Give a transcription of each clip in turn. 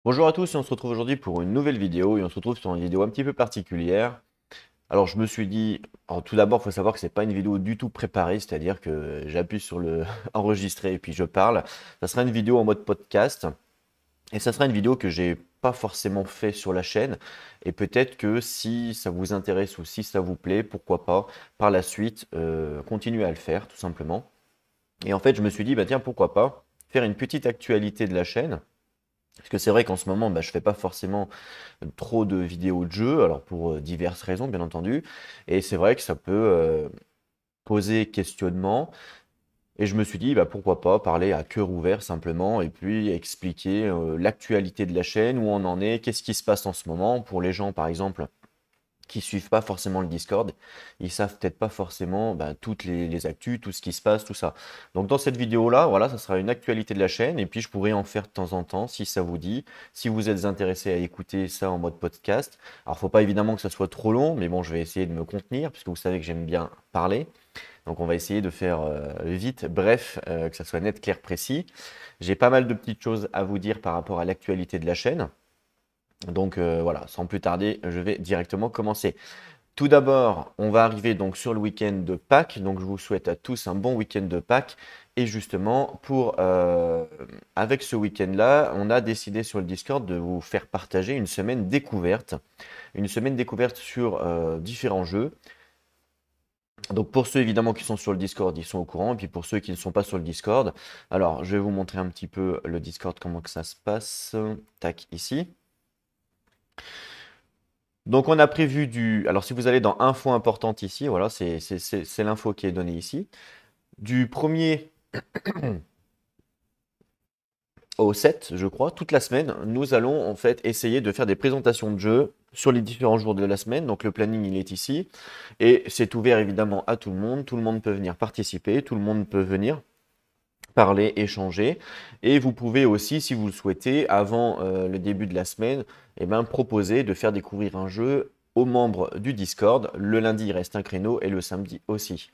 Bonjour à tous et on se retrouve aujourd'hui pour une nouvelle vidéo et on se retrouve sur une vidéo un petit peu particulière. Alors je me suis dit, alors tout d'abord il faut savoir que c'est pas une vidéo du tout préparée, c'est-à-dire que j'appuie sur le enregistrer et puis je parle. Ça sera une vidéo en mode podcast et ça sera une vidéo que j'ai pas forcément fait sur la chaîne et peut-être que si ça vous intéresse ou si ça vous plaît, pourquoi pas par la suite continuer à le faire tout simplement. Et en fait je me suis dit, bah tiens pourquoi pas faire une petite actualité de la chaîne. Parce que c'est vrai qu'en ce moment, bah, je fais pas forcément trop de vidéos de jeux, alors pour diverses raisons, bien entendu. Et c'est vrai que ça peut poser questionnement. Et je me suis dit, bah, pourquoi pas parler à cœur ouvert simplement, et puis expliquer l'actualité de la chaîne, où on en est, qu'est-ce qui se passe en ce moment, pour les gens, par exemple, qui suivent pas forcément le Discord, ils savent peut-être pas forcément bah, toutes les actus, tout ce qui se passe, tout ça. Donc dans cette vidéo-là, voilà, ça sera une actualité de la chaîne et puis je pourrai en faire de temps en temps si ça vous dit, si vous êtes intéressé à écouter ça en mode podcast. Alors faut pas évidemment que ça soit trop long, mais bon, je vais essayer de me contenir puisque vous savez que j'aime bien parler. Donc on va essayer de faire vite, bref, que ça soit net, clair, précis. J'ai pas mal de petites choses à vous dire par rapport à l'actualité de la chaîne. Donc voilà, sans plus tarder, je vais directement commencer. Tout d'abord, on va arriver donc sur le week-end de Pâques. Donc je vous souhaite à tous un bon week-end de Pâques. Et justement, avec ce week-end-là, on a décidé sur le Discord de vous faire partager une semaine découverte. Une semaine découverte sur différents jeux. Donc pour ceux évidemment qui sont sur le Discord, ils sont au courant. Et puis pour ceux qui ne sont pas sur le Discord, alors je vais vous montrer un petit peu le Discord, comment que ça se passe. Tac, ici. Donc on a prévu du... Alors si vous allez dans info importante ici, voilà, c'est l'info qui est donnée ici. Du 1er au 7, je crois, toute la semaine, nous allons en fait essayer de faire des présentations de jeux sur les différents jours de la semaine. Donc le planning, il est ici. Et c'est ouvert évidemment à tout le monde. Tout le monde peut venir participer, tout le monde peut venir parler, échanger. Et vous pouvez aussi, si vous le souhaitez, avant le début de la semaine, eh ben, proposer de faire découvrir un jeu aux membres du Discord. Le lundi, il reste un créneau et le samedi aussi.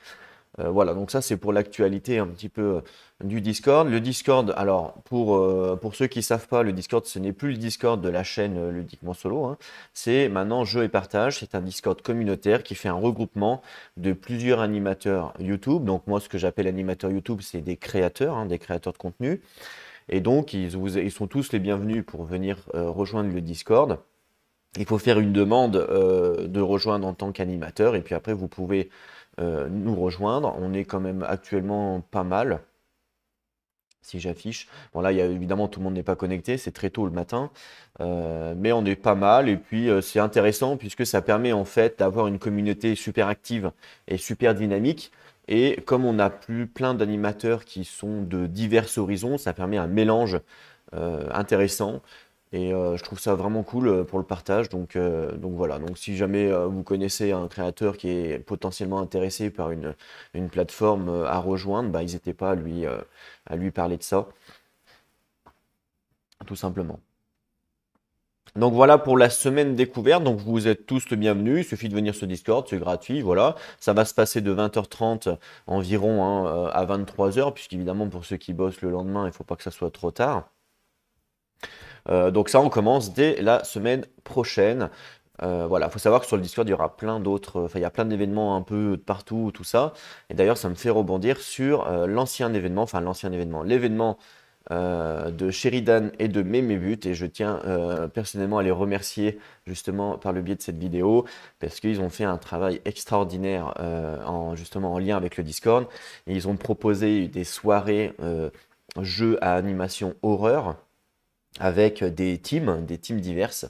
Voilà, donc ça c'est pour l'actualité un petit peu du Discord. Le Discord, alors pour ceux qui ne savent pas, le Discord ce n'est plus le Discord de la chaîne Ludiquement Solo, hein. C'est maintenant Jeux et Partage. C'est un Discord communautaire qui fait un regroupement de plusieurs animateurs YouTube. Donc moi ce que j'appelle animateurs YouTube, c'est des créateurs, hein, des créateurs de contenu. Et donc ils sont tous les bienvenus pour venir rejoindre le Discord. Il faut faire une demande de rejoindre en tant qu'animateur et puis après vous pouvez nous rejoindre. On est quand même actuellement pas mal. Si j'affiche. Bon là, évidemment, tout le monde n'est pas connecté, c'est très tôt le matin, mais on est pas mal et puis c'est intéressant puisque ça permet en fait d'avoir une communauté super active et super dynamique. Et comme on a plus plein d'animateurs qui sont de divers horizons, ça permet un mélange intéressant. Et je trouve ça vraiment cool pour le partage. Donc voilà. Donc si jamais vous connaissez un créateur qui est potentiellement intéressé par une plateforme à rejoindre, bah, n'hésitez pas à lui parler de ça, tout simplement. Donc voilà pour la semaine découverte. Donc vous êtes tous le bienvenu. Il suffit de venir sur Discord, c'est gratuit. Voilà. Ça va se passer de 20h30 environ hein, à 23h, puisqu'évidemment pour ceux qui bossent le lendemain, il ne faut pas que ça soit trop tard. Donc ça, on commence dès la semaine prochaine. Voilà, il faut savoir que sur le Discord, il y aura plein d'autres, enfin, il y a plein d'événements un peu de partout, tout ça. Et d'ailleurs, ça me fait rebondir sur l'ancien événement, l'événement de Sheridan et de Memebut. Et je tiens personnellement à les remercier justement par le biais de cette vidéo parce qu'ils ont fait un travail extraordinaire justement en lien avec le Discord. Et ils ont proposé des soirées jeux à animation horreur avec des teams diverses.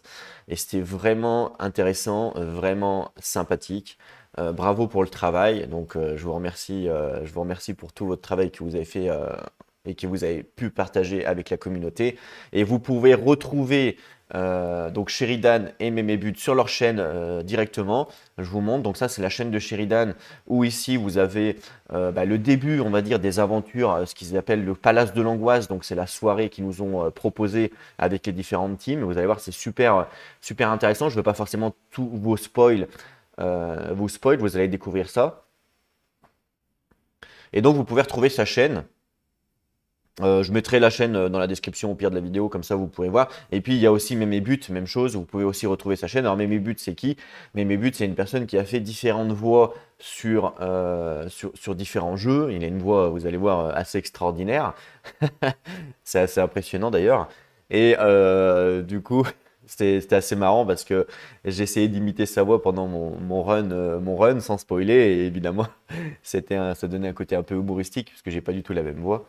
Et c'était vraiment intéressant, vraiment sympathique. Bravo pour le travail. Donc je vous remercie pour tout votre travail que vous avez fait et que vous avez pu partager avec la communauté. Et vous pouvez retrouver donc Sheridan et Memebut sur leur chaîne directement. Je vous montre. Donc ça, c'est la chaîne de Sheridan où ici vous avez bah, le début, on va dire, des aventures, ce qu'ils appellent le Palace de l'Angoisse. Donc c'est la soirée qu'ils nous ont proposée avec les différentes teams. Vous allez voir, c'est super, super intéressant. Je ne veux pas forcément tout vous spoil, vous allez découvrir ça. Et donc vous pouvez retrouver sa chaîne Je mettrai la chaîne dans la description au pire de la vidéo, comme ça vous pourrez voir. Et puis il y a aussi Mémé But, même chose, vous pouvez aussi retrouver sa chaîne. Alors Mémé But, c'est qui? Mémé But, c'est une personne qui a fait différentes voix sur différents jeux. Il a une voix, vous allez voir, assez extraordinaire. C'est assez impressionnant d'ailleurs. Et du coup, c'était assez marrant parce que j'ai essayé d'imiter sa voix pendant mon run sans spoiler. Et évidemment, ça donnait un côté un peu humoristique parce que j'ai pas du tout la même voix.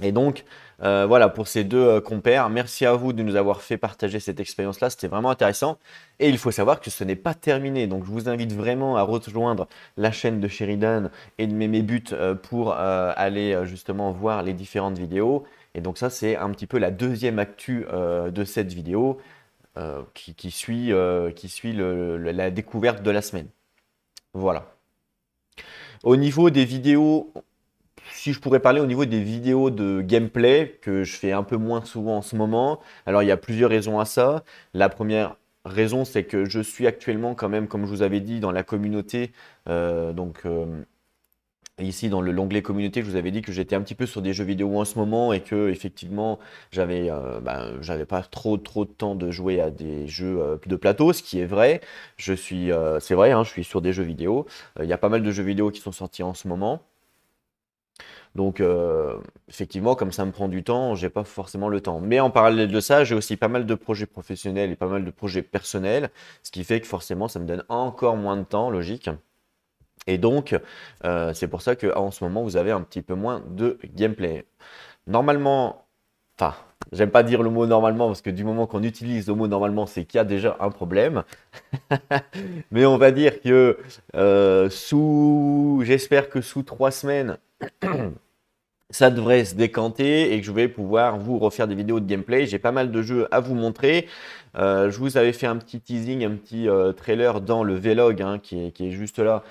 Et donc, voilà, pour ces deux compères, merci à vous de nous avoir fait partager cette expérience-là, c'était vraiment intéressant. Et il faut savoir que ce n'est pas terminé, donc je vous invite vraiment à rejoindre la chaîne de Sheridan et de Mémé But pour aller justement voir les différentes vidéos. Et donc ça, c'est un petit peu la deuxième actu de cette vidéo qui suit la découverte de la semaine. Voilà. Au niveau des vidéos, si je pourrais parler au niveau des vidéos de gameplay, que je fais un peu moins souvent en ce moment, alors il y a plusieurs raisons à ça. La première raison, c'est que je suis actuellement quand même, comme je vous avais dit, dans la communauté. Ici, dans l'onglet communauté, je vous avais dit que j'étais un petit peu sur des jeux vidéo en ce moment et que effectivement, j'avais pas trop de temps de jouer à des jeux de plateau, ce qui est vrai. C'est vrai, hein, je suis sur des jeux vidéo. Il y a pas mal de jeux vidéo qui sont sortis en ce moment. Donc, effectivement, comme ça me prend du temps, j'ai pas forcément le temps. Mais en parallèle de ça, j'ai aussi pas mal de projets professionnels et pas mal de projets personnels, ce qui fait que forcément, ça me donne encore moins de temps, logique. Et donc, c'est pour ça qu'en ce moment, vous avez un petit peu moins de gameplay. Normalement, enfin, j'aime pas dire le mot normalement parce que du moment qu'on utilise le mot normalement, c'est qu'il y a déjà un problème. Mais on va dire que j'espère que sous 3 semaines, ça devrait se décanter et que je vais pouvoir vous refaire des vidéos de gameplay. J'ai pas mal de jeux à vous montrer. Je vous avais fait un petit teasing, un petit trailer dans le vlog hein, qui est juste là.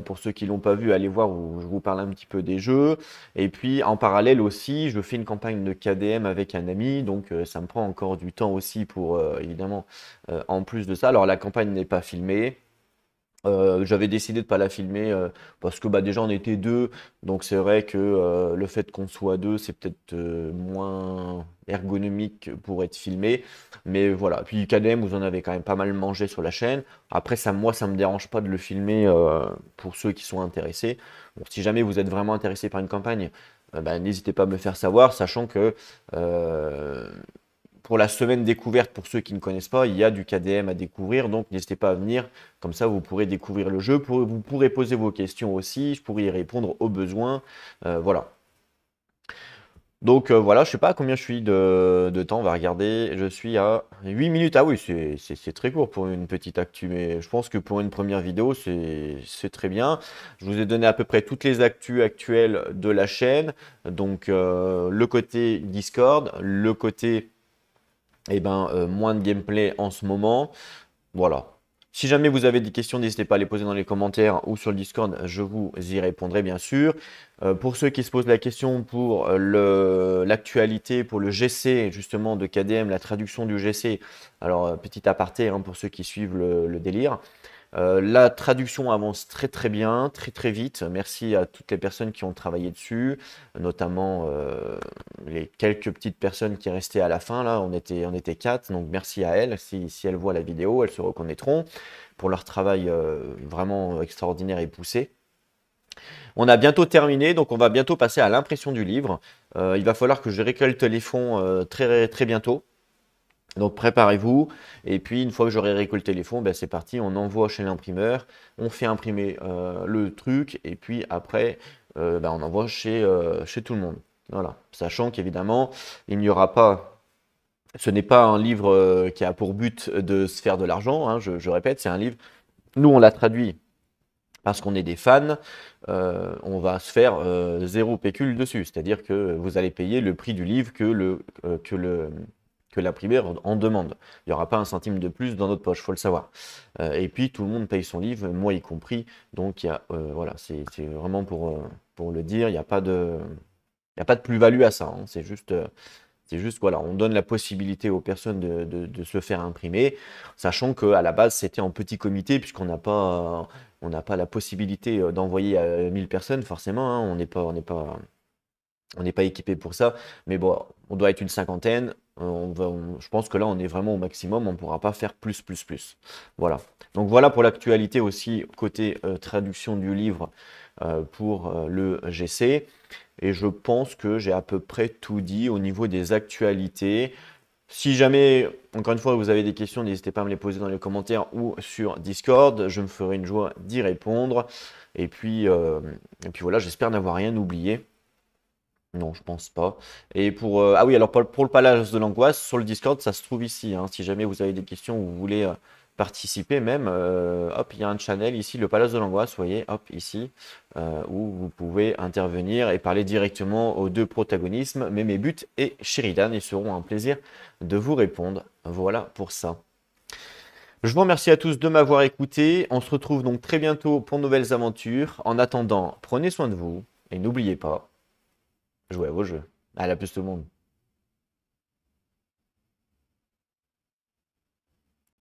Pour ceux qui l'ont pas vu, allez voir où je vous parle un petit peu des jeux. Et puis en parallèle aussi, je fais une campagne de KDM avec un ami. Donc ça me prend encore du temps aussi pour évidemment en plus de ça. Alors la campagne n'est pas filmée. J'avais décidé de pas la filmer parce que bah, déjà on était deux, donc c'est vrai que le fait qu'on soit deux, c'est peut-être moins ergonomique pour être filmé. Mais voilà, puis KDM, vous en avez quand même pas mal mangé sur la chaîne. Après, moi, ça me dérange pas de le filmer pour ceux qui sont intéressés. Bon, si jamais vous êtes vraiment intéressé par une campagne, bah, n'hésitez pas à me le faire savoir, sachant que pour la semaine découverte, pour ceux qui ne connaissent pas, il y a du KDM à découvrir, donc n'hésitez pas à venir, comme ça vous pourrez découvrir le jeu, vous pourrez poser vos questions aussi, je pourrai y répondre aux besoins, voilà. Donc voilà, je sais pas à combien je suis de temps, on va regarder, je suis à 8 minutes, ah oui, c'est très court pour une petite actu, mais je pense que pour une première vidéo, c'est très bien. Je vous ai donné à peu près toutes les actus actuelles de la chaîne, donc le côté Discord, le côté moins de gameplay en ce moment. Voilà. Si jamais vous avez des questions, n'hésitez pas à les poser dans les commentaires ou sur le Discord, je vous y répondrai bien sûr. Pour ceux qui se posent la question pour l'actualité, pour le GC justement de KDM, la traduction du GC, alors petit aparté hein, pour ceux qui suivent le délire. La traduction avance très très bien, très très vite. Merci à toutes les personnes qui ont travaillé dessus, notamment les quelques petites personnes qui restaient à la fin. Là, on était 4, donc merci à elles. Si elles voient la vidéo, elles se reconnaîtront pour leur travail vraiment extraordinaire et poussé. On a bientôt terminé, donc on va bientôt passer à l'impression du livre. Il va falloir que je récolte les fonds très très bientôt. Donc préparez-vous, et puis une fois que j'aurai récolté les fonds, ben, c'est parti, on envoie chez l'imprimeur, on fait imprimer le truc, et puis après, on envoie chez tout le monde. Voilà, sachant qu'évidemment, il n'y aura pas, ce n'est pas un livre qui a pour but de se faire de l'argent, hein, je répète, c'est un livre, nous on l'a traduit parce qu'on est des fans, on va se faire zéro pécule dessus, c'est-à-dire que vous allez payer le prix du livre que l'imprimeur en demande. Il n'y aura pas un centime de plus dans notre poche, il faut le savoir. Et puis tout le monde paye son livre, moi y compris. Donc voilà, c'est vraiment pour le dire, il n'y a pas de plus-value à ça. Hein. C'est juste voilà, on donne la possibilité aux personnes de se faire imprimer, sachant qu'à la base c'était en petit comité, puisqu'on n'a pas la possibilité d'envoyer à 1000 personnes, forcément. Hein. On n'est pas On n'est pas équipé pour ça, mais bon, on doit être une cinquantaine. Je pense que là, on est vraiment au maximum. On ne pourra pas faire plus, plus, plus. Voilà. Donc voilà pour l'actualité aussi, côté traduction du livre pour le GC. Et je pense que j'ai à peu près tout dit au niveau des actualités. Si jamais, encore une fois, vous avez des questions, n'hésitez pas à me les poser dans les commentaires ou sur Discord. Je me ferai une joie d'y répondre. Et puis voilà, j'espère n'avoir rien oublié. Non, je pense pas. Et pour ah oui, alors pour le Palace de l'Angoisse, sur le Discord, ça se trouve ici, hein. Si jamais vous avez des questions ou vous voulez participer même, hop, il y a un channel ici, le Palace de l'Angoisse, vous voyez, hop, ici, où vous pouvez intervenir et parler directement aux deux protagonistes, Mémébut et Sheridan. Ils seront un plaisir de vous répondre. Voilà pour ça. Je vous remercie à tous de m'avoir écouté. On se retrouve donc très bientôt pour de nouvelles aventures. En attendant, prenez soin de vous et n'oubliez pas, jouez à vos jeux. À la plus tout le monde.